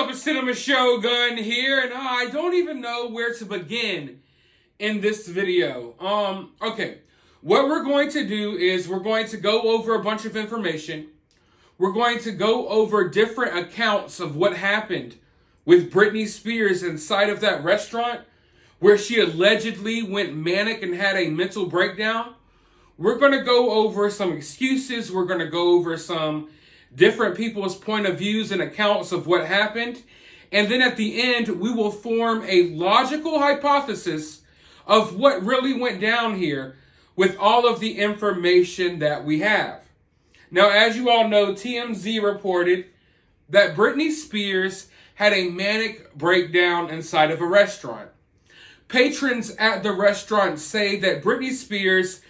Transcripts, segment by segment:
up? It's Cinema Shogun here, and I don't even know where to begin in this video. Okay. What we're going to do is we're going to go over a bunch of information. We're going to go over different accounts of what happened with Britney Spears inside of that restaurant where she allegedly went manic and had a mental breakdown. We're going to go over some excuses. We're going to go over some different people's point of views and accounts of what happened. And then at the end, we will form a logical hypothesis of what really went down here with all of the information that we have. Now, as you all know, TMZ reported that Britney Spears had a manic breakdown inside of a restaurant. Patrons at the restaurant say that Britney Spears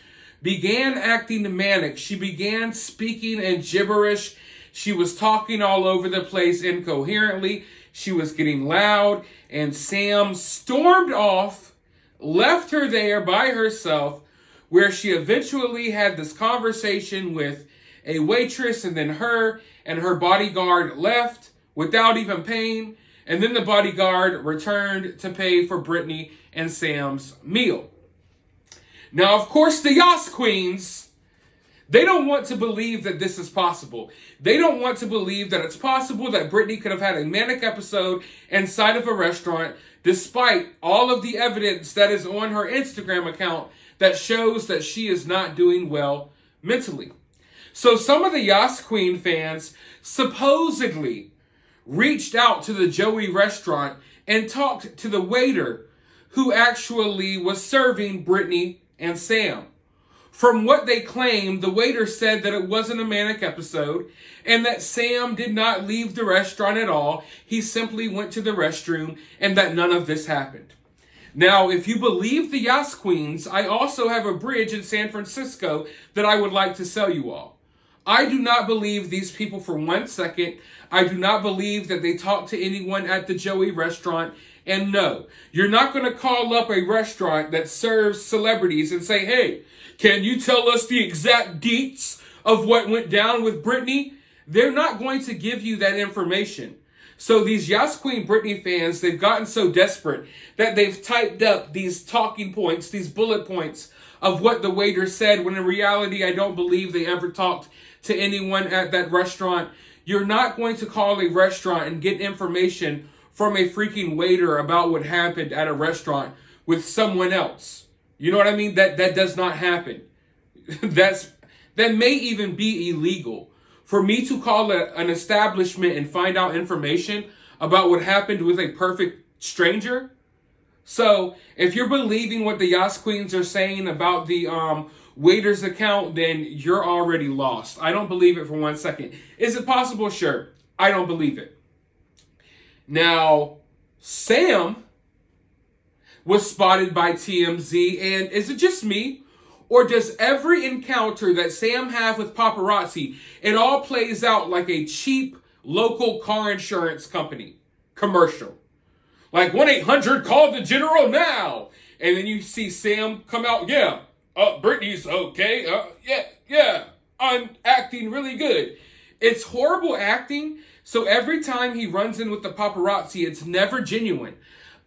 began acting manic. She began speaking in gibberish. She was talking all over the place incoherently. She was getting loud, and Sam stormed off, left her there by herself, where she eventually had this conversation with a waitress, and then her and her bodyguard left without even paying, and then the bodyguard returned to pay for Britney and Sam's meal. Now, of course, the Yas Queens, they don't want to believe that this is possible. They don't want to believe that it's possible that Britney could have had a manic episode inside of a restaurant, despite all of the evidence that is on her Instagram account that shows that she is not doing well mentally. So some of the Yas Queen fans supposedly reached out to the Joey restaurant and talked to the waiter who actually was serving Britney and Sam. From what they claimed, the waiter said that it wasn't a manic episode and that Sam did not leave the restaurant at all. He simply went to the restroom and that none of this happened. Now, if you believe the Yas Queens, I also have a bridge in San Francisco that I would like to sell you all. I do not believe these people for 1 second. I do not believe that they talked to anyone at the Joey restaurant. And no, you're not going to call up a restaurant that serves celebrities and say, hey, can you tell us the exact deets of what went down with Britney? They're not going to give you that information. So these Yas Queen Britney fans, they've gotten so desperate that they've typed up these talking points, these bullet points of what the waiter said, when in reality, I don't believe they ever talked to anyone at that restaurant. You're not going to call a restaurant and get information from a freaking waiter about what happened at a restaurant with someone else. You know what I mean? That does not happen. That may even be illegal. For me to call an establishment and find out information about what happened with a perfect stranger. So if you're believing what the Yas Queens are saying about the waiter's account, then you're already lost. I don't believe it for 1 second. Is it possible? Sure. I don't believe it. Now, Sam was spotted by TMZ, and is it just me? Or does every encounter that Sam have with paparazzi, it all plays out like a cheap local car insurance company commercial? Like 1-800, call the general now. And then you see Sam come out, Britney's okay. I'm acting really good. It's horrible acting. So every time he runs in with the paparazzi, it's never genuine.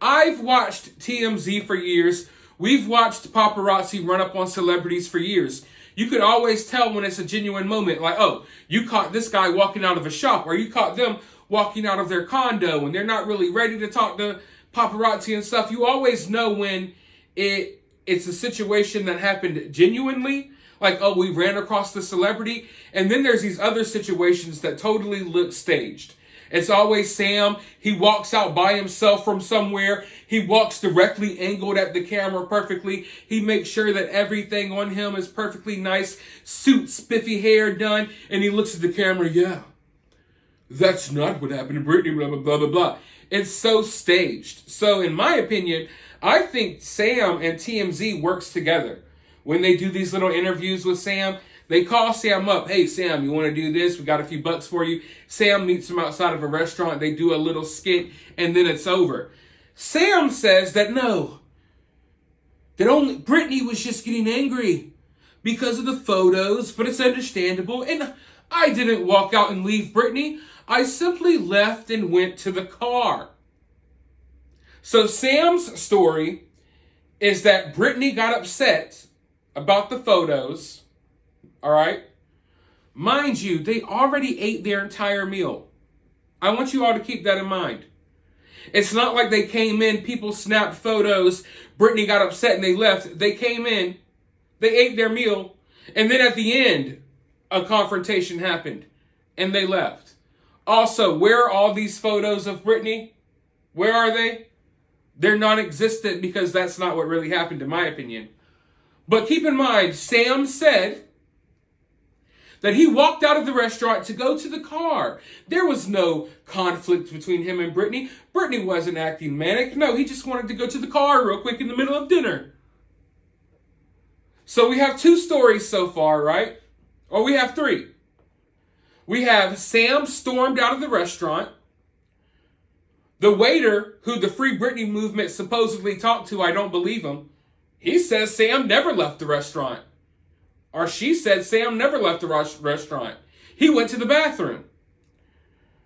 I've watched TMZ for years. We've watched paparazzi run up on celebrities for years. You could always tell when it's a genuine moment. Like, oh, you caught this guy walking out of a shop, or you caught them walking out of their condo and they're not really ready to talk to paparazzi and stuff. You always know when it's a situation that happened genuinely. Like, oh, we ran across the celebrity. And then there's these other situations that totally look staged. It's always Sam. He walks out by himself from somewhere. He walks directly angled at the camera perfectly. He makes sure that everything on him is perfectly nice. Suit, spiffy hair done. And he looks at the camera. Yeah, that's not what happened to Britney, blah, blah, blah, blah, blah. It's so staged. So in my opinion, I think Sam and TMZ works together. When they do these little interviews with Sam, they call Sam up. Hey, Sam, you want to do this? We got a few bucks for you. Sam meets him outside of a restaurant. They do a little skit, and then it's over. Sam says that no, that only Britney was just getting angry because of the photos, but it's understandable. And I didn't walk out and leave Britney. I simply left and went to the car. So Sam's story is that Britney got upset about the photos, all right? Mind you, they already ate their entire meal. I want you all to keep that in mind. It's not like they came in, people snapped photos, Britney got upset and they left. They came in, they ate their meal, and then at the end, a confrontation happened, and they left. Also, where are all these photos of Britney? Where are they? They're non-existent because that's not what really happened, in my opinion. But keep in mind, Sam said that he walked out of the restaurant to go to the car. There was no conflict between him and Britney. Britney wasn't acting manic. No, he just wanted to go to the car real quick in the middle of dinner. So we have two stories so far, right? Or we have three. We have Sam stormed out of the restaurant. The waiter, who the Free Britney movement supposedly talked to, I don't believe him. He says Sam never left the restaurant. Or she said Sam never left the restaurant. He went to the bathroom.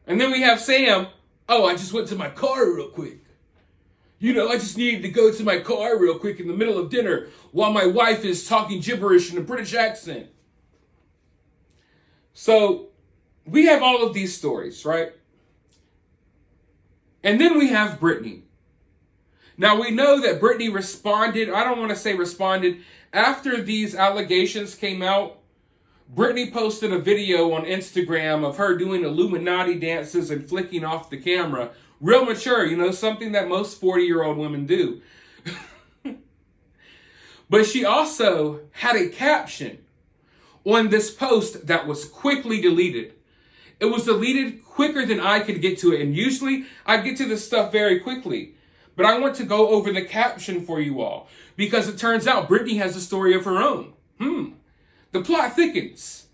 And then we have Sam, oh, I just went to my car real quick. You know, I just needed to go to my car real quick in the middle of dinner while my wife is talking gibberish in a British accent. So we have all of these stories, right? And then we have Britney. Now we know that Britney responded, I don't want to say responded, after these allegations came out, Britney posted a video on Instagram of her doing Illuminati dances and flicking off the camera. Real mature, you know, something that most 40-year-old women do. But she also had a caption on this post that was quickly deleted. It was deleted quicker than I could get to it. And usually I get to this stuff very quickly. But I want to go over the caption for you all, because it turns out Britney has a story of her own. The plot thickens.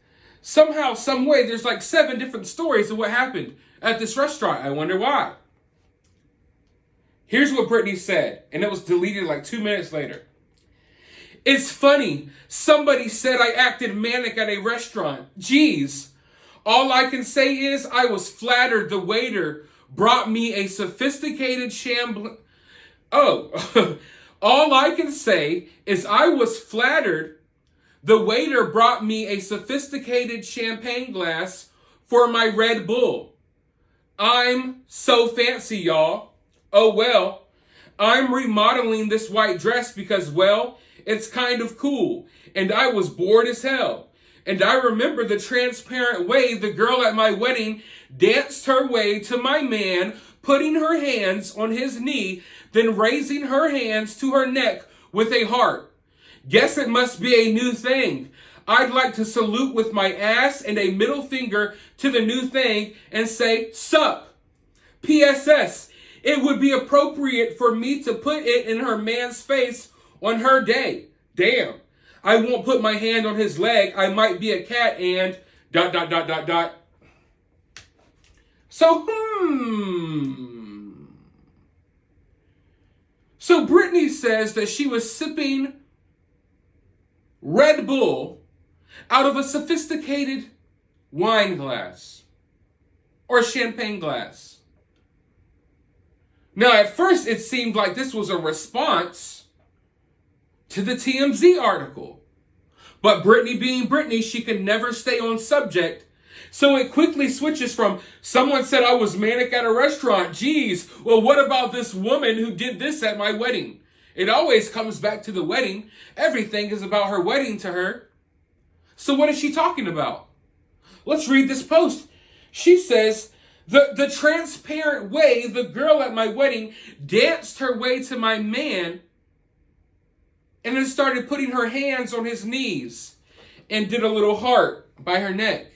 Somehow, some way, there's like 7 different stories of what happened at this restaurant. I wonder why. Here's what Britney said, and it was deleted like 2 minutes later. It's funny. Somebody said I acted manic at a restaurant. Geez. All I can say is I was flattered the waiter brought me a sophisticated all I can say is I was flattered the waiter brought me a sophisticated champagne glass for my Red Bull. I'm so fancy, y'all. Oh well, I'm remodeling this white dress because, well, it's kind of cool. And I was bored as hell. And I remember the transparent way the girl at my wedding danced her way to my man, putting her hands on his knee, then raising her hands to her neck with a heart. Guess it must be a new thing. I'd like to salute with my ass and a middle finger to the new thing and say, sup. PSS, it would be appropriate for me to put it in her man's face on her day. Damn. I won't put my hand on his leg. I might be a cat and ... So, So Britney says that she was sipping Red Bull out of a sophisticated wine glass or champagne glass. Now, at first, it seemed like this was a response to the TMZ article. But Britney being Britney, she can never stay on subject. So it quickly switches from, someone said I was manic at a restaurant. Geez, well, what about this woman who did this at my wedding? It always comes back to the wedding. Everything is about her wedding to her. So what is she talking about? Let's read this post. She says, the transparent way the girl at my wedding danced her way to my man and then started putting her hands on his knees and did a little heart by her neck.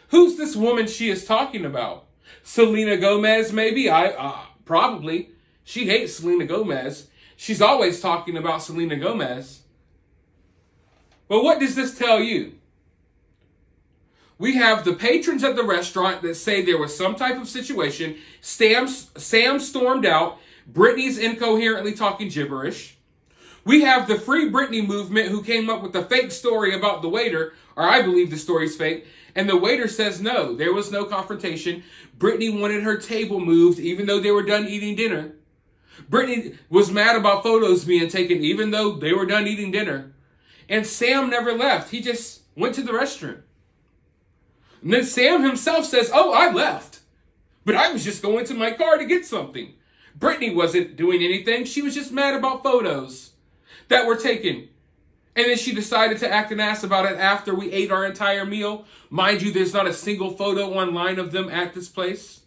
Who's this woman she is talking about? Selena Gomez, maybe? Probably. She hates Selena Gomez. She's always talking about Selena Gomez. But what does this tell you? We have the patrons at the restaurant that say there was some type of situation. Sam stormed out. Britney's incoherently talking gibberish. We have the Free Britney movement who came up with the fake story about the waiter, or I believe the story's fake, and the waiter says no, there was no confrontation. Britney wanted her table moved even though they were done eating dinner. Britney was mad about photos being taken even though they were done eating dinner. And Sam never left. He just went to the restroom. And then Sam himself says, oh, I left. But I was just going to my car to get something. Britney wasn't doing anything. She was just mad about photos that were taken. And then she decided to act an ass about it after we ate our entire meal. Mind you, there's not a single photo online of them at this place.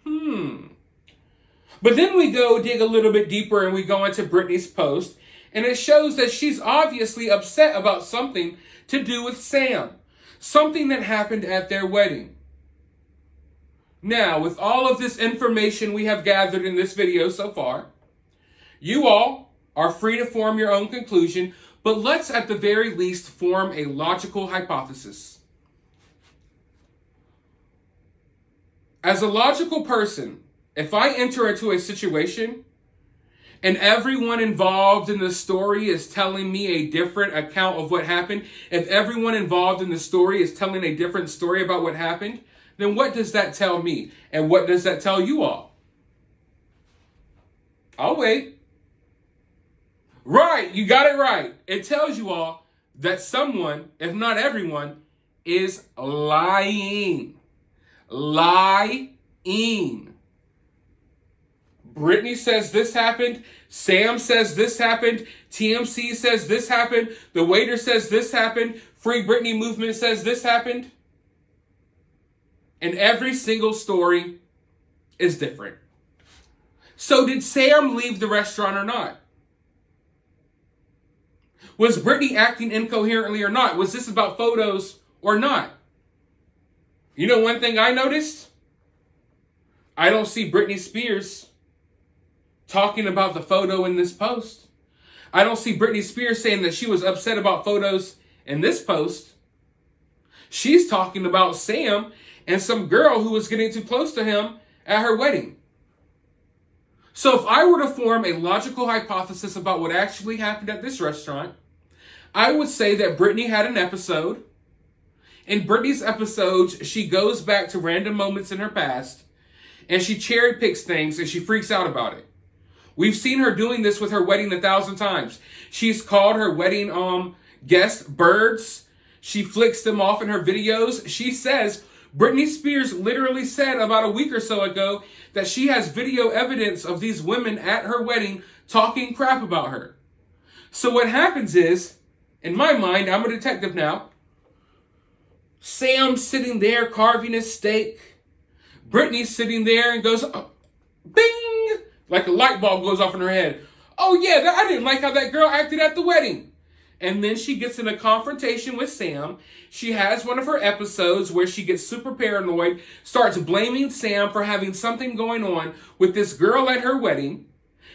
But then we go dig a little bit deeper and we go into Britney's post. And it shows that she's obviously upset about something to do with Sam. Something that happened at their wedding. Now, with all of this information we have gathered in this video so far, you all are free to form your own conclusion, but let's at the very least form a logical hypothesis. As a logical person, if I enter into a situation and everyone involved in the story is telling me a different account of what happened, if everyone involved in the story is telling a different story about what happened, then what does that tell me? And what does that tell you all? I'll wait. Right, you got it right. It tells you all that someone, if not everyone, is lying. Lying. Britney says this happened. Sam says this happened. TMC says this happened. The waiter says this happened. Free Britney movement says this happened. And every single story is different. So did Sam leave the restaurant or not? Was Britney acting incoherently or not? Was this about photos or not? You know one thing I noticed? I don't see Britney Spears talking about the photo in this post. I don't see Britney Spears saying that she was upset about photos in this post. She's talking about Sam and some girl who was getting too close to him at her wedding. So if I were to form a logical hypothesis about what actually happened at this restaurant, I would say that Britney had an episode. In Britney's episodes, she goes back to random moments in her past and she cherry picks things and she freaks out about it. We've seen her doing this with her wedding 1,000 times. She's called her wedding guests birds. She flicks them off in her videos. She says, Britney Spears literally said about a week or so ago that she has video evidence of these women at her wedding talking crap about her. So what happens is, in my mind, I'm a detective now. Sam's sitting there carving his steak. Britney's sitting there and goes, bing! Like a light bulb goes off in her head. Oh yeah, I didn't like how that girl acted at the wedding. And then she gets in a confrontation with Sam. She has one of her episodes where she gets super paranoid, starts blaming Sam for having something going on with this girl at her wedding.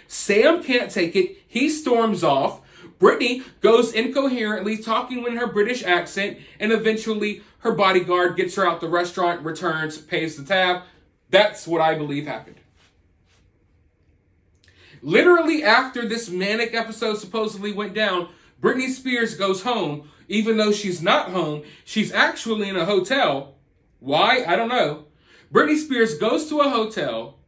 Sam can't take it. He storms off. Britney goes incoherently, talking in her British accent, and eventually her bodyguard gets her out the restaurant, returns, pays the tab. That's what I believe happened. Literally after this Manic episode supposedly went down, Britney Spears goes home, even though she's not home. She's actually in a hotel. Why? I don't know. Britney Spears goes to a hotel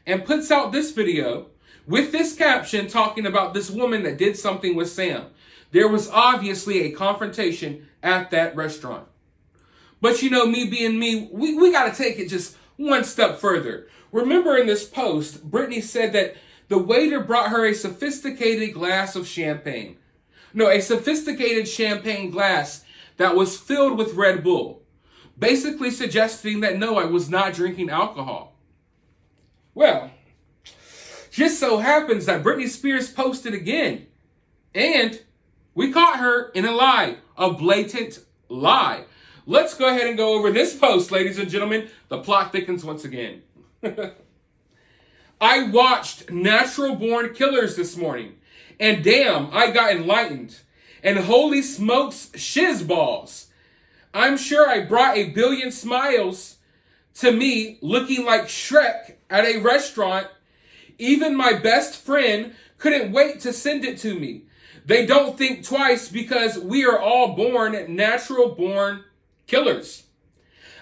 and puts out this video with this caption talking about this woman that did something with Sam. There was obviously a confrontation at that restaurant. But you know, me being me, we got to take it just one step further. Remember in this post, Britney said that the waiter brought her a sophisticated glass of champagne. No, a sophisticated champagne glass that was filled with Red Bull. Basically suggesting that no, I was not drinking alcohol. Well, just so happens that Britney Spears posted again. And we caught her in a lie. A blatant lie. Let's go ahead and go over this post, ladies and gentlemen. The plot thickens once again. I watched Natural Born Killers this morning, and damn, I got enlightened. And holy smokes, shiz balls. I'm sure I brought a billion smiles to me looking like Shrek at a restaurant, Even my best friend couldn't wait to send it to me. They don't think twice because we are all natural born killers.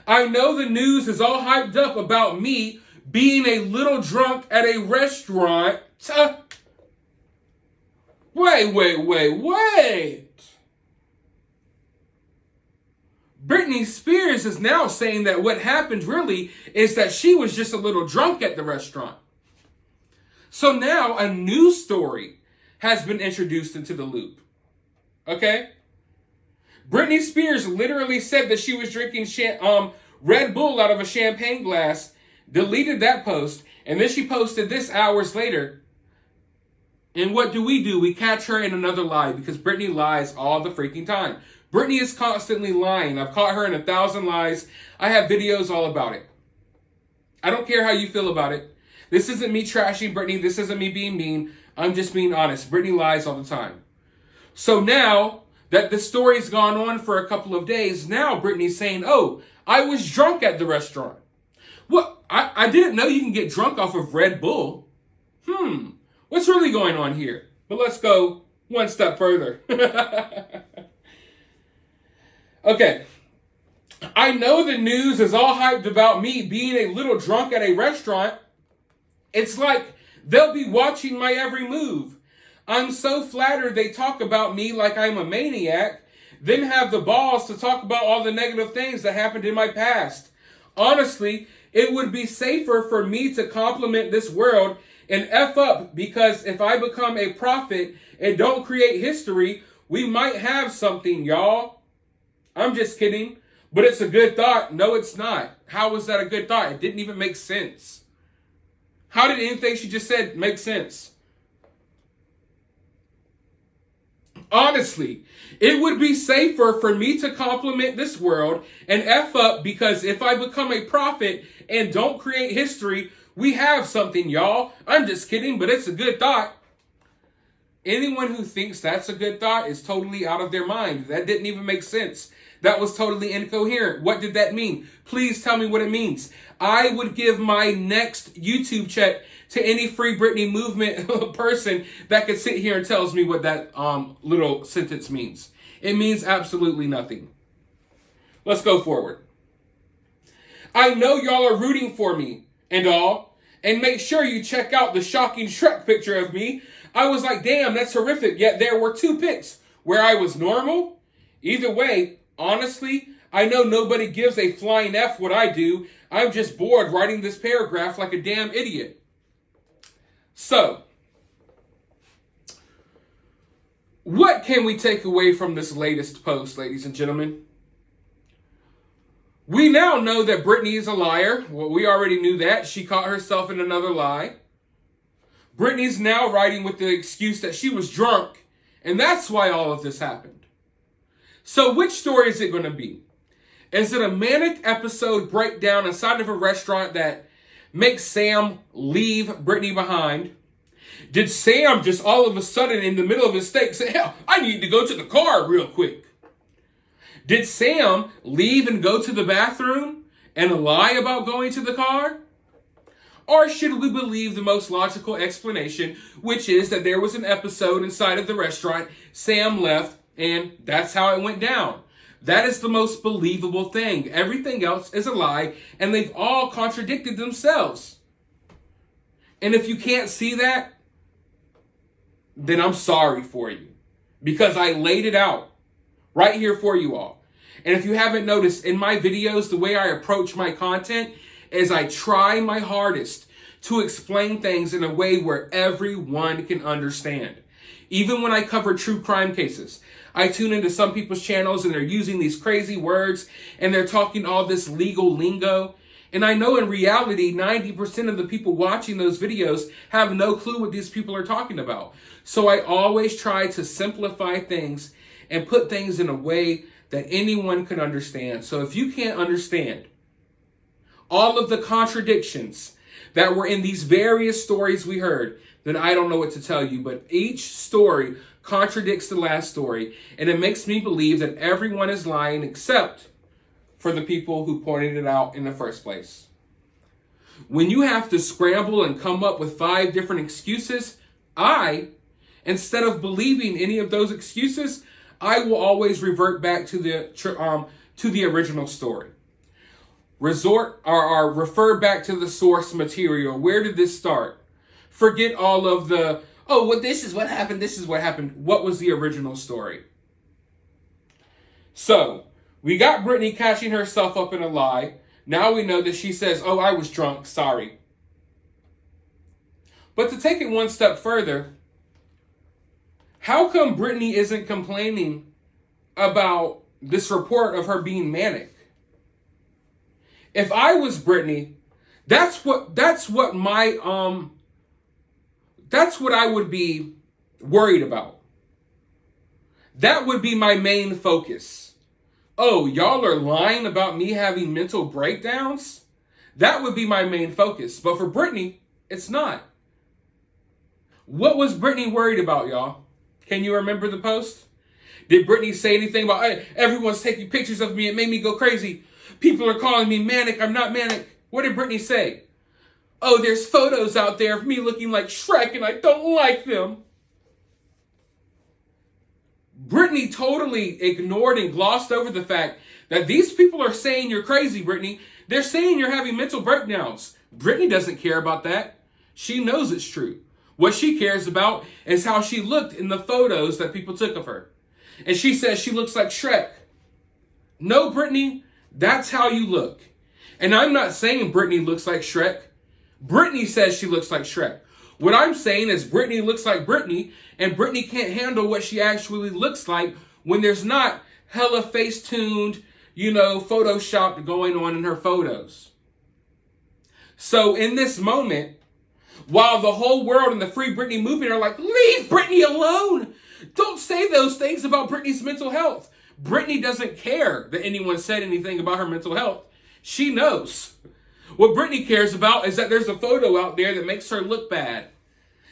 I know the news is all hyped up about me being a little drunk at a restaurant. Wait. Britney Spears is now saying that what happened really is that she was just a little drunk at the restaurant. So now a new story has been introduced into the loop. Okay? Britney Spears literally said that she was drinking Red Bull out of a champagne glass, deleted that post, and then she posted this hours later. And what do? We catch her in another lie because Britney lies all the freaking time. Britney is constantly lying. I've caught her in 1,000 lies. I have videos all about it. I don't care how you feel about it. This isn't me trashing Britney. This isn't me being mean. I'm just being honest. Britney lies all the time. So now that the story's gone on for a couple of days, now Britney's saying, oh, I was drunk at the restaurant. What? I didn't know you can get drunk off of Red Bull. What's really going on here? But let's go one step further. Okay. I know the news is all hyped about me being a little drunk at a restaurant. It's like they'll be watching my every move. I'm so flattered they talk about me like I'm a maniac, then have the balls to talk about all the negative things that happened in my past. Honestly, it would be safer for me to compliment this world and F up, because if I become a prophet and don't create history, we might have something, y'all. I'm just kidding, but it's a good thought. No, it's not. How was that a good thought? It didn't even make sense. How did anything she just said make sense? Honestly, it would be safer for me to compliment this world and F up, because if I become a prophet and don't create history, we have something, y'all. I'm just kidding, but it's a good thought. Anyone who thinks that's a good thought is totally out of their mind. That didn't even make sense. That was totally incoherent. What did that mean? Please tell me what it means. I would give my next YouTube check to any Free Britney movement person that could sit here and tells me what that little sentence means. It means absolutely nothing. Let's go forward. I know y'all are rooting for me and all, and make sure you check out the shocking Shrek picture of me. I was like, damn, that's horrific. Yet there were 2 pics where I was normal. Either way, honestly, I know nobody gives a flying F what I do. I'm just bored writing this paragraph like a damn idiot. So, what can we take away from this latest post, ladies and gentlemen? We now know that Britney is a liar. Well, we already knew that. She caught herself in another lie. Britney's now writing with the excuse that she was drunk, and that's why all of this happened. So which story is it going to be? Is it a Manic episode breakdown inside of a restaurant that makes Sam leave Britney behind? Did Sam just all of a sudden in the middle of his steak say, hell, I need to go to the car real quick? Did Sam leave and go to the bathroom and lie about going to the car? Or should we believe the most logical explanation, which is that there was an episode inside of the restaurant, Sam left, and that's how it went down? That is the most believable thing. Everything else is a lie, and they've all contradicted themselves. And if you can't see that, then I'm sorry for you, because I laid it out right here for you all. And if you haven't noticed, in my videos, the way I approach my content is I try my hardest to explain things in a way where everyone can understand. Even when I cover true crime cases, I tune into some people's channels and they're using these crazy words and they're talking all this legal lingo. And I know in reality, 90% of the people watching those videos have no clue what these people are talking about. So I always try to simplify things and put things in a way that anyone can understand. So if you can't understand all of the contradictions that were in these various stories we heard, then I don't know what to tell you. But each story contradicts the last story, and it makes me believe that everyone is lying except for the people who pointed it out in the first place. When you have to scramble and come up with 5 different excuses, instead of believing any of those excuses, I will always revert back to the original story. Refer back to the source material. Where did this start? Forget all of the, oh, well, this is what happened, this is what happened. What was the original story? So, we got Britney catching herself up in a lie. Now we know that she says, oh, I was drunk, sorry. But to take it one step further, how come Britney isn't complaining about this report of her being manic? If I was Britney, that's what I would be worried about. That would be my main focus. Oh, y'all are lying about me having mental breakdowns? That would be my main focus. But for Britney, it's not. What was Britney worried about, y'all? Can you remember the post? Did Britney say anything about, hey, everyone's taking pictures of me, it made me go crazy. People are calling me manic, I'm not manic. What did Britney say? Oh, there's photos out there of me looking like Shrek and I don't like them. Britney totally ignored and glossed over the fact that these people are saying you're crazy, Britney. They're saying you're having mental breakdowns. Britney doesn't care about that. She knows it's true. What she cares about is how she looked in the photos that people took of her. And she says she looks like Shrek. No, Britney, that's how you look. And I'm not saying Britney looks like Shrek. Britney says she looks like Shrek. What I'm saying is Britney looks like Britney, and Britney can't handle what she actually looks like when there's not hella face-tuned, Photoshop going on in her photos. So in this moment, while the whole world and the Free Britney movement are like, leave Britney alone. Don't say those things about Britney's mental health. Britney doesn't care that anyone said anything about her mental health. She knows. What Britney cares about is that there's a photo out there that makes her look bad.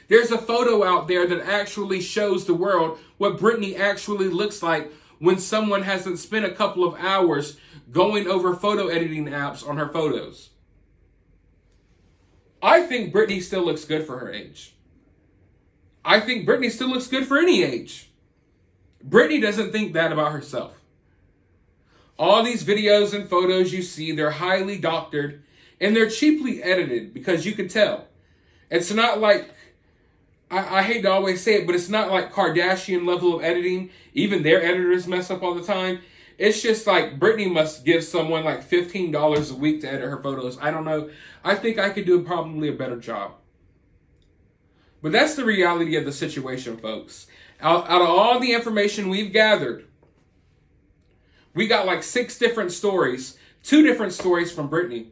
There's a photo out there that actually shows the world what Britney actually looks like when someone hasn't spent a couple of hours going over photo editing apps on her photos. I think Britney still looks good for her age. I think Britney still looks good for any age. Britney doesn't think that about herself. All these videos and photos you see, they're highly doctored and they're cheaply edited because you can tell. It's not like, I hate to always say it, but it's not like Kardashian level of editing. Even their editors mess up all the time. It's just like Britney must give someone like $15 a week to edit her photos. I don't know. I think I could do probably a better job. But that's the reality of the situation, folks. Out of all the information we've gathered, we got like 6 different stories, 2 different stories from Britney.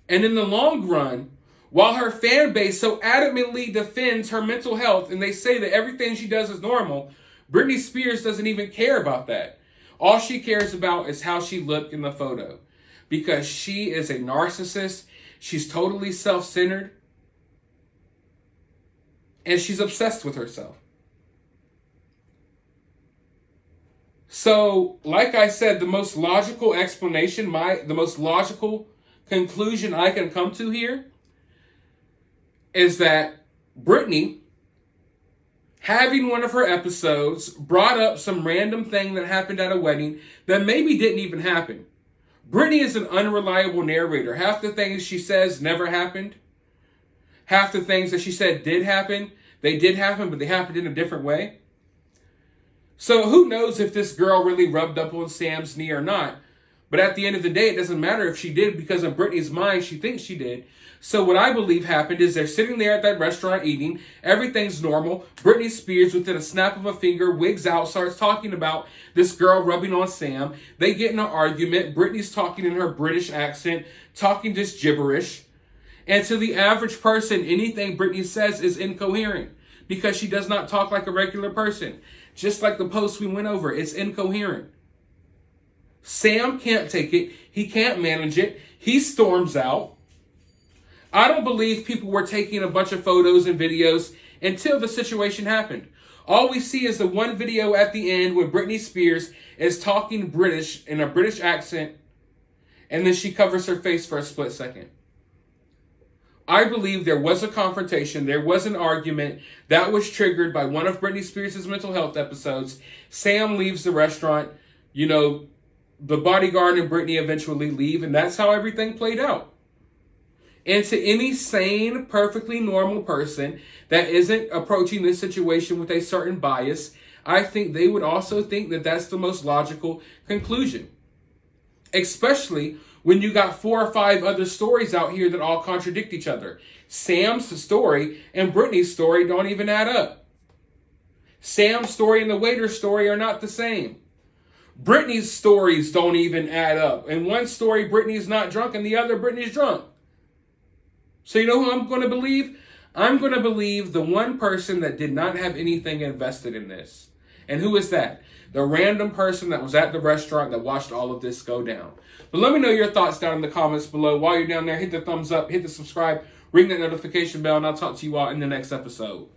And in the long run, while her fan base so adamantly defends her mental health and they say that everything she does is normal, Britney Spears doesn't even care about that. All she cares about is how she looked in the photo. Because she is a narcissist, she's totally self-centered, and she's obsessed with herself. So, like I said, the most logical explanation, the most logical conclusion I can come to here is that Britney, having one of her episodes, brought up some random thing that happened at a wedding that maybe didn't even happen. Britney is an unreliable narrator. Half the things she says never happened. Half the things that she said did happen, they did happen, but they happened in a different way. So who knows if this girl really rubbed up on Sam's knee or not. But at the end of the day, it doesn't matter if she did, because in Britney's mind, she thinks she did. So what I believe happened is they're sitting there at that restaurant eating. Everything's normal. Britney Spears, within a snap of a finger, wigs out, starts talking about this girl rubbing on Sam. They get in an argument. Britney's talking in her British accent, talking just gibberish. And to the average person, anything Britney says is incoherent because she does not talk like a regular person. Just like the post we went over, it's incoherent. Sam can't take it. He can't manage it. He storms out. I don't believe people were taking a bunch of photos and videos until the situation happened. All we see is the one video at the end where Britney Spears is talking British in a British accent, and then she covers her face for a split second. I believe there was a confrontation, there was an argument that was triggered by one of Britney Spears' mental health episodes. Sam leaves the restaurant, you know, the bodyguard and Britney eventually leave, and that's how everything played out. And to any sane, perfectly normal person that isn't approaching this situation with a certain bias, I think they would also think that that's the most logical conclusion. Especially when you got 4 or 5 other stories out here that all contradict each other. Sam's story and Britney's story don't even add up. Sam's story and the waiter's story are not the same. Britney's stories don't even add up. In one story, Britney's not drunk, and the other, Britney's drunk. So you know who I'm going to believe? I'm going to believe the one person that did not have anything invested in this. And who is that? The random person that was at the restaurant that watched all of this go down. But let me know your thoughts down in the comments below. While you're down there, hit the thumbs up, hit the subscribe, ring that notification bell, and I'll talk to you all in the next episode.